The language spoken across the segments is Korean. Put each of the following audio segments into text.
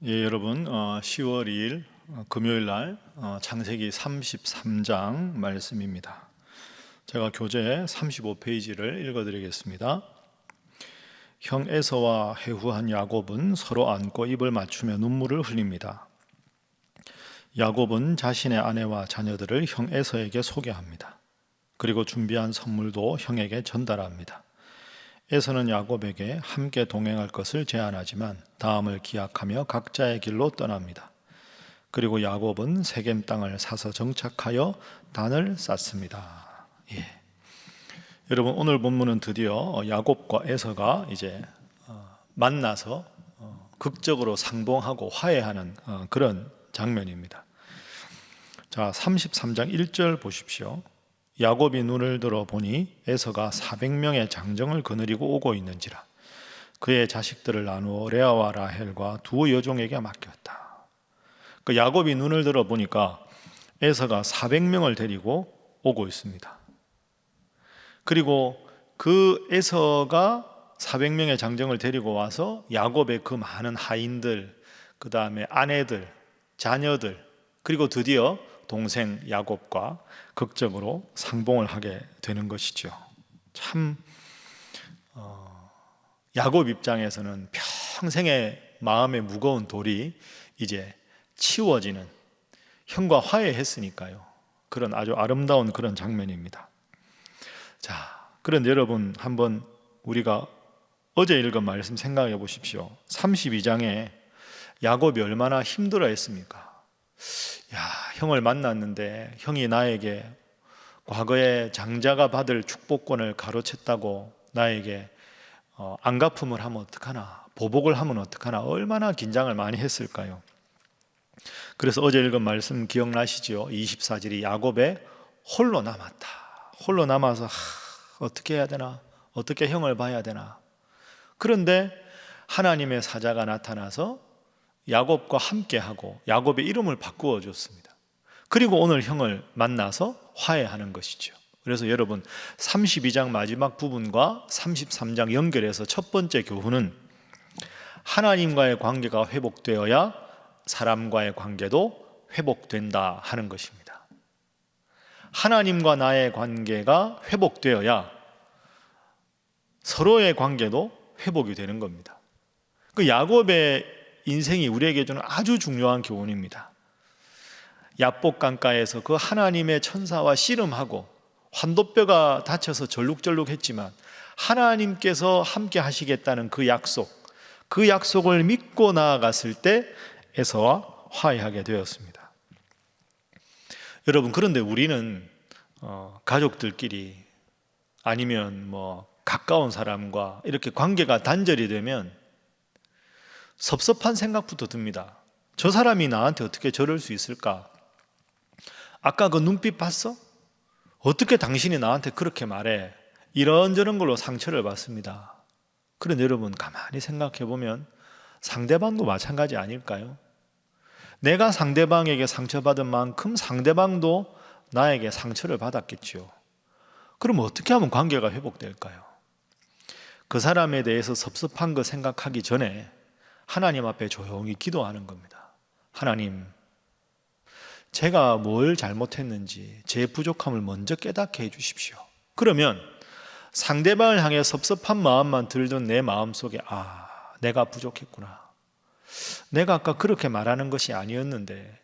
예, 여러분, 10월 2일 금요일 날 창세기 33장 말씀입니다. 제가 교재 35페이지를 읽어드리겠습니다. 형 에서와 해후한 야곱은 서로 안고 입을 맞추며 눈물을 흘립니다. 야곱은 자신의 아내와 자녀들을 형 에서에게 소개합니다. 그리고 준비한 선물도 형에게 전달합니다. 에서는 야곱에게 함께 동행할 것을 제안하지만 다음을 기약하며 각자의 길로 떠납니다. 그리고 야곱은 세겜 땅을 사서 정착하여 단을 쌓습니다. 예. 여러분, 오늘 본문은 드디어 야곱과 에서가 이제 만나서 극적으로 상봉하고 화해하는 그런 장면입니다. 자, 33장 1절 보십시오. 야곱이 눈을 들어 보니 에서가 400명의 장정을 거느리고 오고 있는지라. 그의 자식들을 나누어 레아와 라헬과 두 여종에게 맡겼다. 그 야곱이 눈을 들어 보니까 에서가 400명을 데리고 오고 있습니다. 그리고 그 에서가 400명의 장정을 데리고 와서 야곱의 그 많은 하인들, 그 다음에 아내들, 자녀들, 그리고 드디어 동생 야곱과 극적으로 상봉을 하게 되는 것이죠. 참 야곱 입장에서는 평생의 마음의 무거운 돌이 이제 치워지는, 형과 화해했으니까요. 그런 아주 아름다운 그런 장면입니다. 자, 그런데 여러분, 한번 우리가 어제 읽은 말씀 생각해 보십시오. 32장에 야곱이 얼마나 힘들어 했습니까? 야, 형을 만났는데 형이 나에게 과거에 장자가 받을 축복권을 가로챘다고 나에게 안갚음을 하면 어떡하나, 보복을 하면 어떡하나, 얼마나 긴장을 많이 했을까요? 그래서 어제 읽은 말씀 기억나시죠? 24절이 야곱의 홀로 남았다. 홀로 남아서 어떻게 해야 되나, 어떻게 형을 봐야 되나. 그런데 하나님의 사자가 나타나서 야곱과 함께하고 야곱의 이름을 바꾸어 줬습니다. 그리고 오늘 형을 만나서 화해하는 것이죠. 그래서 여러분, 32장 마지막 부분과 33장 연결해서 첫 번째 교훈은 하나님과의 관계가 회복되어야 사람과의 관계도 회복된다 하는 것입니다. 하나님과 나의 관계가 회복되어야 서로의 관계도 회복이 되는 겁니다. 그 야곱의 인생이 우리에게 주는 아주 중요한 교훈입니다. 야복 강가에서 그 하나님의 천사와 씨름하고 환도뼈가 다쳐서 절룩절룩했지만 하나님께서 함께 하시겠다는 그 약속을 믿고 나아갔을 때 에서와 화해하게 되었습니다. 여러분, 그런데 우리는 가족들끼리 아니면 가까운 사람과 이렇게 관계가 단절이 되면 섭섭한 생각부터 듭니다. 저 사람이 나한테 어떻게 저럴 수 있을까? 아까 그 눈빛 봤어? 어떻게 당신이 나한테 그렇게 말해? 이런저런 걸로 상처를 받습니다. 그런데 여러분, 가만히 생각해 보면 상대방도 마찬가지 아닐까요? 내가 상대방에게 상처받은 만큼 상대방도 나에게 상처를 받았겠죠. 그럼 어떻게 하면 관계가 회복될까요? 그 사람에 대해서 섭섭한 거 생각하기 전에 하나님 앞에 조용히 기도하는 겁니다. 하나님, 제가 뭘 잘못했는지 제 부족함을 먼저 깨닫게 해주십시오. 그러면 상대방을 향해 섭섭한 마음만 들던 내 마음속에 내가 부족했구나, 내가 아까 그렇게 말하는 것이 아니었는데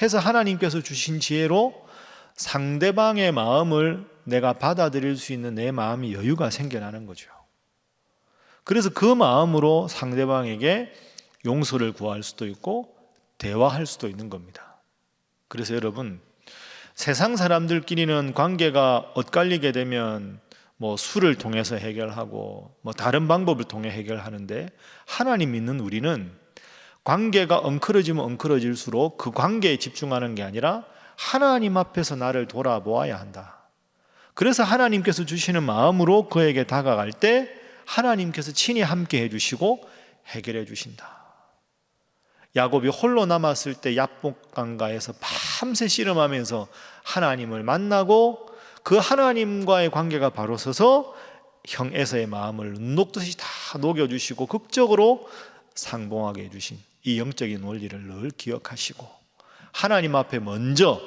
해서 하나님께서 주신 지혜로 상대방의 마음을 내가 받아들일 수 있는 내 마음이 여유가 생겨나는 거죠. 그래서 그 마음으로 상대방에게 용서를 구할 수도 있고 대화할 수도 있는 겁니다. 그래서 여러분, 세상 사람들끼리는 관계가 엇갈리게 되면 술을 통해서 해결하고 다른 방법을 통해 해결하는데, 하나님 믿는 우리는 관계가 엉클어지면 엉클어질수록 그 관계에 집중하는 게 아니라 하나님 앞에서 나를 돌아보아야 한다. 그래서 하나님께서 주시는 마음으로 그에게 다가갈 때 하나님께서 친히 함께 해주시고 해결해 주신다. 야곱이 홀로 남았을 때 야복강가에서 밤새 씨름하면서 하나님을 만나고 그 하나님과의 관계가 바로 서서 형 에서의 마음을 녹듯이 다 녹여주시고 극적으로 상봉하게 해주신 이 영적인 원리를 늘 기억하시고 하나님 앞에 먼저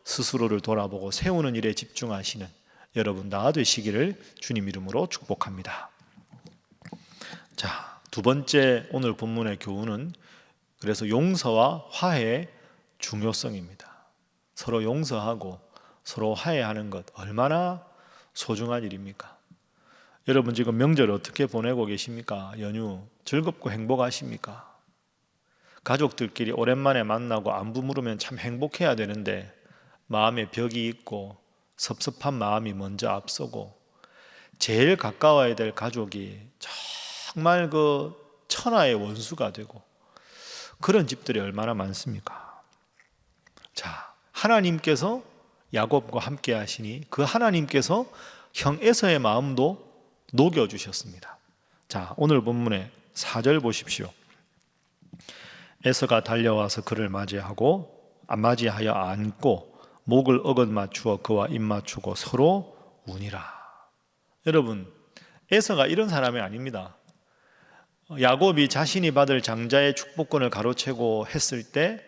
스스로를 돌아보고 세우는 일에 집중하시는 여러분 다 되시기를 주님 이름으로 축복합니다. 자, 두 번째 오늘 본문의 교훈은 그래서 용서와 화해의 중요성입니다. 서로 용서하고 서로 화해하는 것 얼마나 소중한 일입니까? 여러분 지금 명절 어떻게 보내고 계십니까? 연휴 즐겁고 행복하십니까? 가족들끼리 오랜만에 만나고 안부 물으면 참 행복해야 되는데 마음에 벽이 있고 섭섭한 마음이 먼저 앞서고 제일 가까워야 될 가족이 정말 그 천하의 원수가 되고 그런 집들이 얼마나 많습니까? 자, 하나님께서 야곱과 함께 하시니 그 하나님께서 형 에서의 마음도 녹여주셨습니다. 자, 오늘 본문의 4절 보십시오. 에서가 달려와서 그를 맞이하여 안고 목을 어긋 맞추어 그와 입 맞추고 서로 우니라. 여러분, 에서가 이런 사람이 아닙니다. 야곱이 자신이 받을 장자의 축복권을 가로채고 했을 때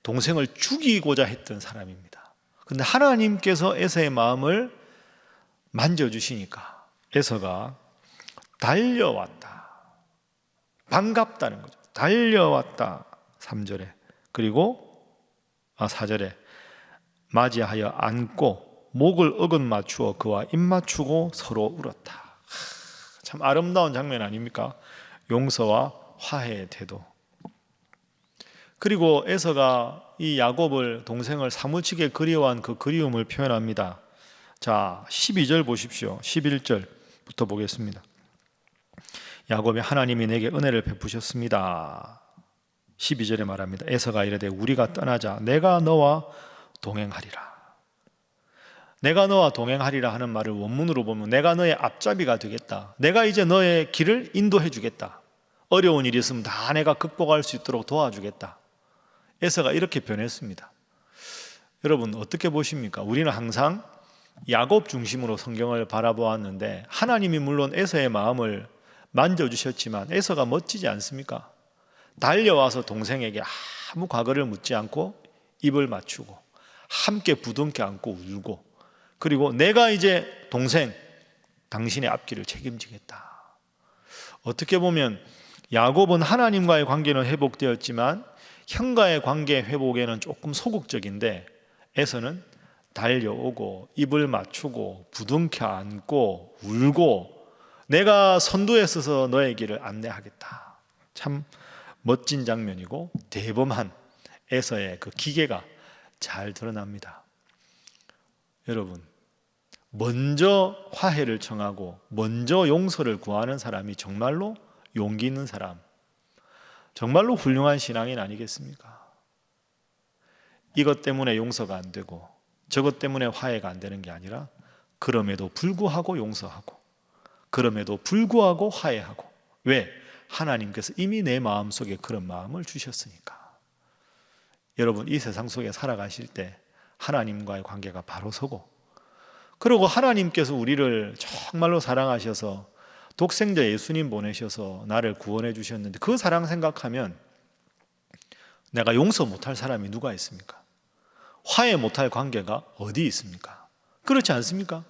동생을 죽이고자 했던 사람입니다. 그런데 하나님께서 에서의 마음을 만져주시니까 에서가 달려왔다. 반갑다는 거죠. 달려왔다. 3절에. 그리고 4절에 맞이하여 안고 목을 어긋 맞추어 그와 입 맞추고 서로 울었다. 참 아름다운 장면 아닙니까? 용서와 화해의 태도. 그리고 에서가 이 야곱을 동생을 사무치게 그리워한 그 그리움을 표현합니다. 자, 12절 보십시오. 11절부터 보겠습니다. 야곱이 하나님이 내게 은혜를 베푸셨습니다. 12절에 말합니다. 에서가 이르되 우리가 떠나자 내가 너와 동행하리라. 내가 너와 동행하리라 하는 말을 원문으로 보면 내가 너의 앞잡이가 되겠다. 내가 이제 너의 길을 인도해 주겠다. 어려운 일이 있으면 다 내가 극복할 수 있도록 도와주겠다. 에서가 이렇게 변했습니다. 여러분 어떻게 보십니까? 우리는 항상 야곱 중심으로 성경을 바라보았는데 하나님이 물론 에서의 마음을 만져주셨지만 에서가 멋지지 않습니까? 달려와서 동생에게 아무 과거를 묻지 않고 입을 맞추고 함께 부둥켜 안고 울고 그리고 내가 이제 동생 당신의 앞길을 책임지겠다. 어떻게 보면 야곱은 하나님과의 관계는 회복되었지만 형과의 관계 회복에는 조금 소극적인데 에서는 달려오고 입을 맞추고 부둥켜 안고 울고 내가 선두에 서서 너의 길을 안내하겠다. 참 멋진 장면이고 대범한 에서의 그 기계가 잘 드러납니다. 여러분, 먼저 화해를 청하고 먼저 용서를 구하는 사람이 정말로 용기 있는 사람, 정말로 훌륭한 신앙인 아니겠습니까? 이것 때문에 용서가 안 되고 저것 때문에 화해가 안 되는 게 아니라 그럼에도 불구하고 용서하고 그럼에도 불구하고 화해하고. 왜? 하나님께서 이미 내 마음속에 그런 마음을 주셨으니까. 여러분 이 세상 속에 살아가실 때 하나님과의 관계가 바로 서고 그리고 하나님께서 우리를 정말로 사랑하셔서 독생자 예수님 보내셔서 나를 구원해 주셨는데 그 사랑 생각하면 내가 용서 못할 사람이 누가 있습니까? 화해 못할 관계가 어디 있습니까? 그렇지 않습니까?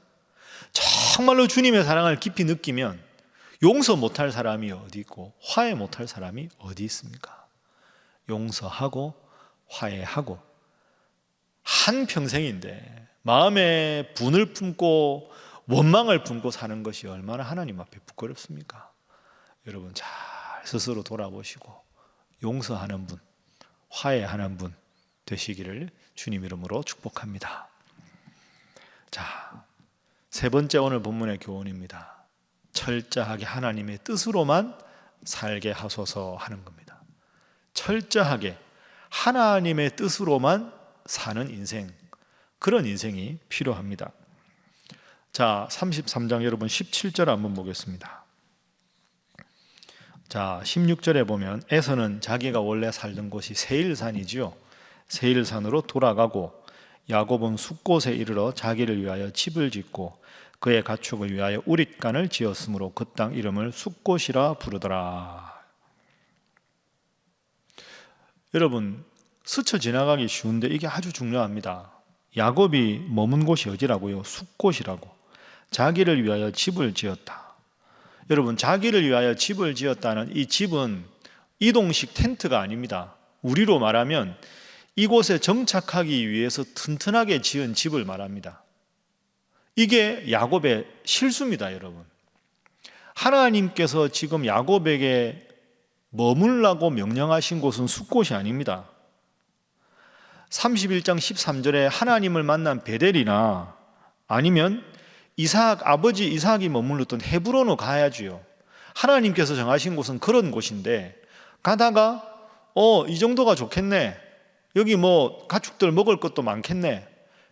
정말로 주님의 사랑을 깊이 느끼면 용서 못할 사람이 어디 있고 화해 못할 사람이 어디 있습니까? 용서하고 화해하고 한평생인데 마음에 분을 품고 원망을 품고 사는 것이 얼마나 하나님 앞에 부끄럽습니까? 여러분 잘 스스로 돌아보시고 용서하는 분, 화해하는 분 되시기를 주님 이름으로 축복합니다. 자, 세 번째 오늘 본문의 교훈입니다. 철저하게 하나님의 뜻으로만 살게 하소서 하는 겁니다. 철저하게 하나님의 뜻으로만 사는 인생, 그런 인생이 필요합니다. 자, 33장 여러분 17절 한번 보겠습니다. 자, 16절에 보면 에서는 자기가 원래 살던 곳이 세일산이지요. 세일산으로 돌아가고 야곱은 숫곳에 이르러 자기를 위하여 집을 짓고 그의 가축을 위하여 우릿간을 지었으므로 그 땅 이름을 숫곳이라 부르더라. 여러분, 스쳐 지나가기 쉬운데 이게 아주 중요합니다. 야곱이 머문 곳이 어디라고요? 숫곳이라고. 자기를 위하여 집을 지었다. 여러분, 자기를 위하여 집을 지었다는 이 집은 이동식 텐트가 아닙니다. 우리로 말하면 이곳에 정착하기 위해서 튼튼하게 지은 집을 말합니다. 이게 야곱의 실수입니다, 여러분. 하나님께서 지금 야곱에게 머물라고 명령하신 곳은 숫곳이 아닙니다. 31장 13절에 하나님을 만난 베델이나 아니면 아버지 이삭이 머물렀던 헤브론으로 가야지요. 하나님께서 정하신 곳은 그런 곳인데 가다가 이 정도가 좋겠네, 여기 뭐 가축들 먹을 것도 많겠네,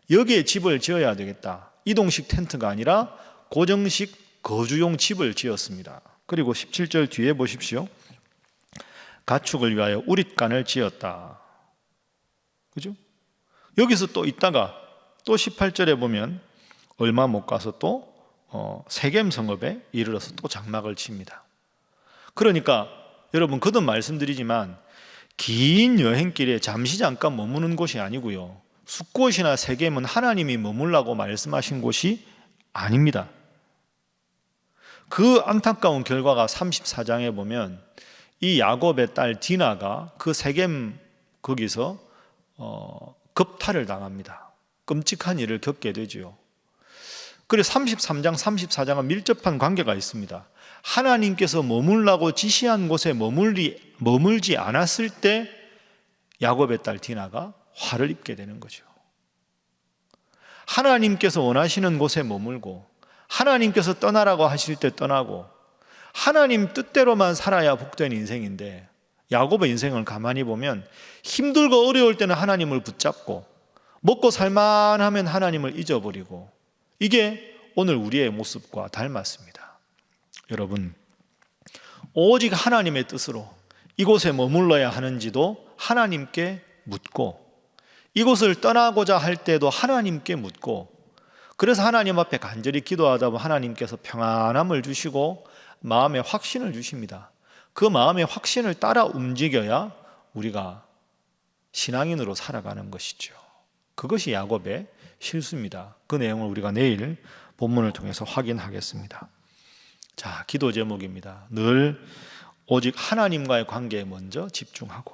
여기에 집을 지어야 되겠다. 이동식 텐트가 아니라 고정식 거주용 집을 지었습니다. 그리고 17절 뒤에 보십시오. 가축을 위하여 우릿간을 지었다. 그죠? 여기서 또 있다가 또 18절에 보면 얼마 못 가서 또 세겜 성읍에 이르러서 또 장막을 칩니다. 그러니까 여러분, 거듭 말씀드리지만 긴 여행길에 잠시 잠깐 머무는 곳이 아니고요, 숫곳이나 세겜은 하나님이 머물라고 말씀하신 곳이 아닙니다. 그 안타까운 결과가 34장에 보면 이 야곱의 딸 디나가 그 세겜 거기서 겁탈을 당합니다. 끔찍한 일을 겪게 되지요. 그래서 33장, 34장은 밀접한 관계가 있습니다. 하나님께서 머물라고 지시한 곳에 머물지 않았을 때 야곱의 딸 디나가 화를 입게 되는 거죠. 하나님께서 원하시는 곳에 머물고 하나님께서 떠나라고 하실 때 떠나고 하나님 뜻대로만 살아야 복된 인생인데, 야곱의 인생을 가만히 보면 힘들고 어려울 때는 하나님을 붙잡고 먹고 살만하면 하나님을 잊어버리고, 이게 오늘 우리의 모습과 닮았습니다. 여러분, 오직 하나님의 뜻으로 이곳에 머물러야 하는지도 하나님께 묻고, 이곳을 떠나고자 할 때도 하나님께 묻고, 그래서 하나님 앞에 간절히 기도하다 보면 하나님께서 평안함을 주시고 마음의 확신을 주십니다. 그 마음의 확신을 따라 움직여야 우리가 신앙인으로 살아가는 것이죠. 그것이 야곱의 실수입니다. 그 내용을 우리가 내일 본문을 통해서 확인하겠습니다. 자, 기도 제목입니다. 늘 오직 하나님과의 관계에 먼저 집중하고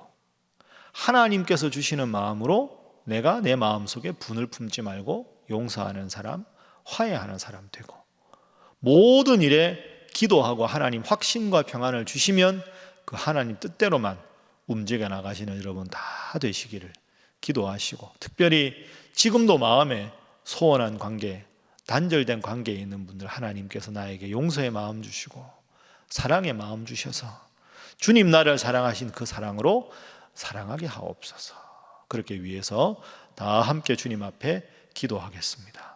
하나님께서 주시는 마음으로 내가 내 마음속에 분을 품지 말고 용서하는 사람, 화해하는 사람 되고, 모든 일에 기도하고 하나님 확신과 평안을 주시면 그 하나님 뜻대로만 움직여 나가시는 여러분 다 되시기를 기도하시고, 특별히 지금도 마음에 소원한 관계, 단절된 관계에 있는 분들 하나님께서 나에게 용서의 마음 주시고 사랑의 마음 주셔서 주님 나를 사랑하신 그 사랑으로 사랑하게 하옵소서. 그렇게 위해서 다 함께 주님 앞에 기도하겠습니다.